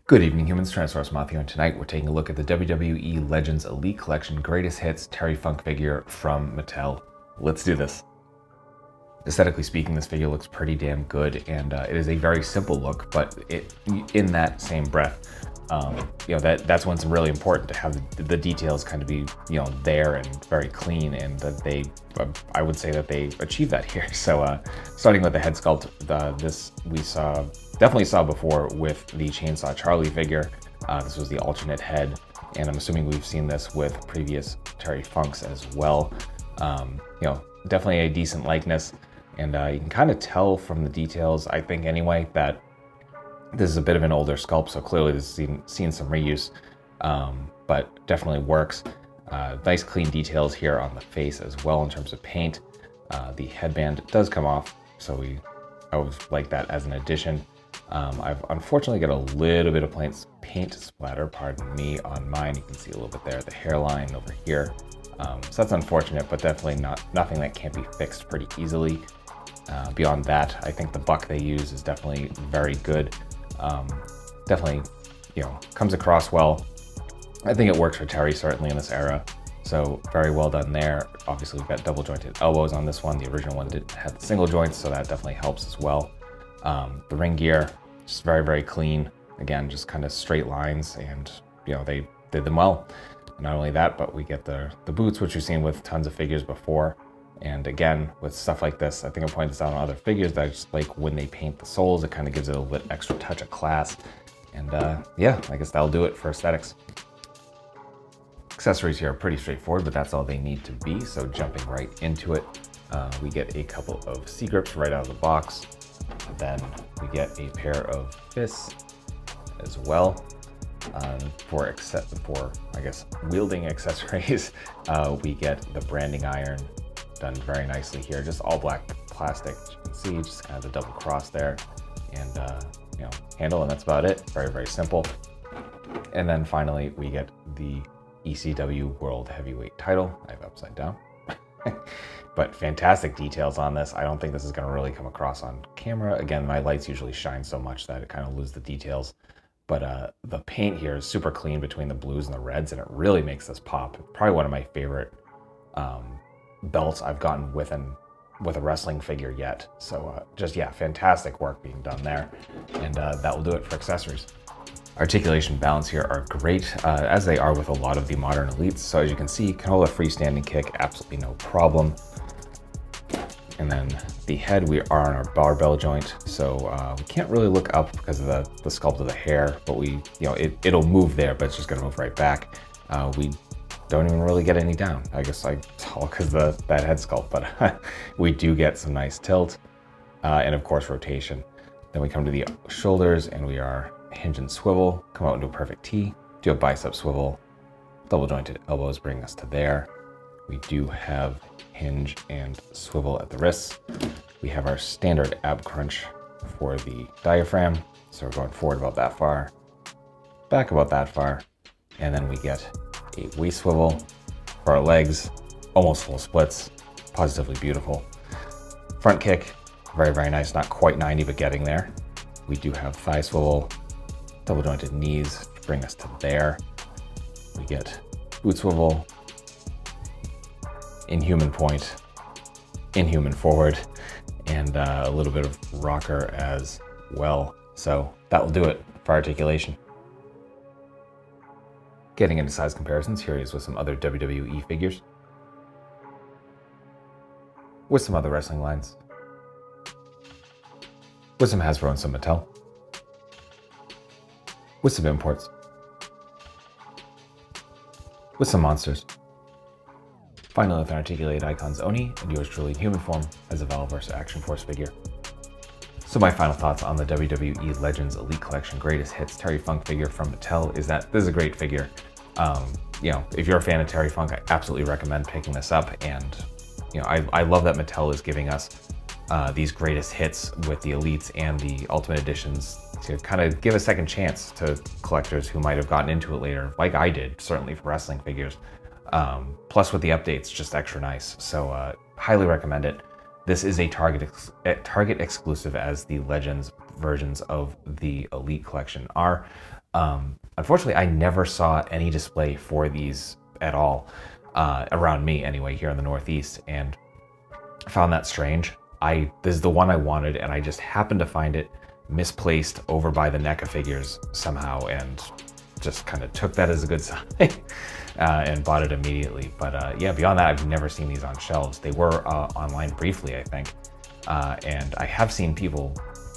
Good evening, humans. Tyrannosaurusmoth here, and tonight we're taking a look at the WWE Legends Elite Collection Greatest Hits Terry Funk figure from Mattel. Let's do this. Aesthetically speaking, this figure looks pretty damn good, and it is a very simple look, but in that same breath, that's when it's really important to have the details kind of be, there and very clean, and that I would say that they achieve that here. So starting with the head sculpt, this we definitely saw before with the Chainsaw Charlie figure. This was the alternate head, and I'm assuming we've seen this with previous Terry Funks as well. Definitely a decent likeness, and you can kind of tell from the details, I think anyway, that this is a bit of an older sculpt, so clearly this has seen some reuse, but definitely works. Nice clean details here on the face as well in terms of paint. The headband does come off, so I always like that as an addition. I've unfortunately got a little bit of paint splatter, pardon me, on mine. You can see a little bit there, the hairline over here. So that's unfortunate, but definitely nothing that can't be fixed pretty easily. Beyond that, I think the buck they use is definitely very good. Definitely, comes across well. I think it works for Terry, certainly in this era. So very well done there. Obviously, we've got double jointed elbows on this one. The original one didn't have the single joints, so that definitely helps as well. The ring gear, just very, very clean. Again, just kind of straight lines, and they did them well. Not only that, but we get the boots, which we've seen with tons of figures before. And again, with stuff like this, I think I pointed this out on other figures, that I just like when they paint the soles, it kind of gives it a little bit extra touch of class. And yeah, I guess that'll do it for aesthetics. Accessories here are pretty straightforward, but that's all they need to be. So jumping right into it, we get a couple of C-grips right out of the box. Then we get a pair of fists as well. For I guess wielding accessories, we get the branding iron done very nicely here. Just all black plastic, as you can see, just kind of the double cross there, and handle, and that's about it. Very, very simple. And then finally, we get the ECW World Heavyweight title. I have it upside down. But fantastic details on this. I don't think this is going to really come across on camera. Again, my lights usually shine so much that it kind of loses the details. But the paint here is super clean between the blues and the reds, and it really makes this pop. Probably one of my favorite belts I've gotten with a wrestling figure yet. So just, yeah, fantastic work being done there. And that will do it for accessories. Articulation balance here are great, as they are with a lot of the modern elites. So as you can see, can hold a freestanding kick, absolutely no problem. And then the head, we are on our barbell joint, so we can't really look up because of the sculpt of the hair, but it'll move there, but it's just gonna move right back. We don't even really get any down. I guess it's all because of that head sculpt, but we do get some nice tilt, and of course rotation. Then we come to the shoulders, and we are hinge and swivel, come out into a perfect T, do a bicep swivel, double jointed elbows bring us to there. We do have hinge and swivel at the wrists. We have our standard ab crunch for the diaphragm. So we're going forward about that far, back about that far, and then we get a waist swivel for our legs, almost full splits, positively beautiful. Front kick, very, very nice, not quite 90, but getting there. We do have thigh swivel, double jointed knees to bring us to there. We get boot swivel, inhuman point, inhuman forward, and a little bit of rocker as well. So that will do it for articulation. Getting into size comparisons, here he is with some other WWE figures, with some other wrestling lines, with some Hasbro and some Mattel, with some imports, with some monsters. Finally, with an articulated icons Oni, and yours truly in human form as a Valverse Action Force figure. So my final thoughts on the WWE Legends Elite Collection Greatest Hits Terry Funk figure from Mattel is that this is a great figure. If you're a fan of Terry Funk, I absolutely recommend picking this up. And I love that Mattel is giving us these greatest hits with the Elites and the Ultimate Editions to kind of give a second chance to collectors who might have gotten into it later, like I did, certainly for wrestling figures. Plus with the updates, just extra nice. So highly recommend it. This is a Target exclusive, as the Legends versions of the Elite collection are. Unfortunately, I never saw any display for these at all, around me anyway, here in the Northeast, and I found that strange. This is the one I wanted, and I just happened to find it misplaced over by the NECA figures somehow, and just kind of took that as a good sign and bought it immediately. But yeah, beyond that, I've never seen these on shelves. They were online briefly, I think, and I have seen people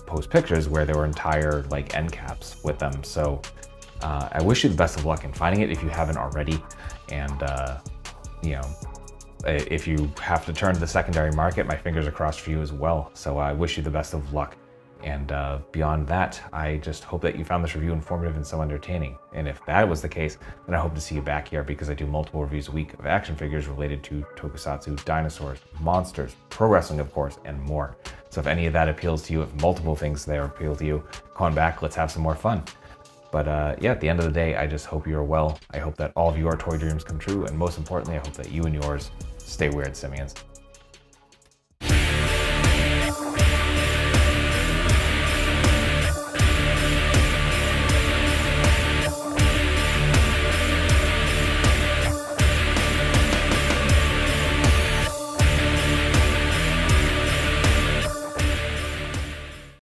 post pictures where there were entire like end caps with them. So I wish you the best of luck in finding it if you haven't already, and you know, if you have to turn to the secondary market, my fingers are crossed for you as well. So I wish you the best of luck. And beyond that, I just hope that you found this review informative and so entertaining. And if that was the case, then I hope to see you back here, because I do multiple reviews a week of action figures related to tokusatsu, dinosaurs, monsters, pro wrestling, of course, and more. So if any of that appeals to you, if multiple things there appeal to you, come on back, let's have some more fun. But yeah, at the end of the day, I just hope you're well. I hope that all of your toy dreams come true. And most importantly, I hope that you and yours stay weird, simians.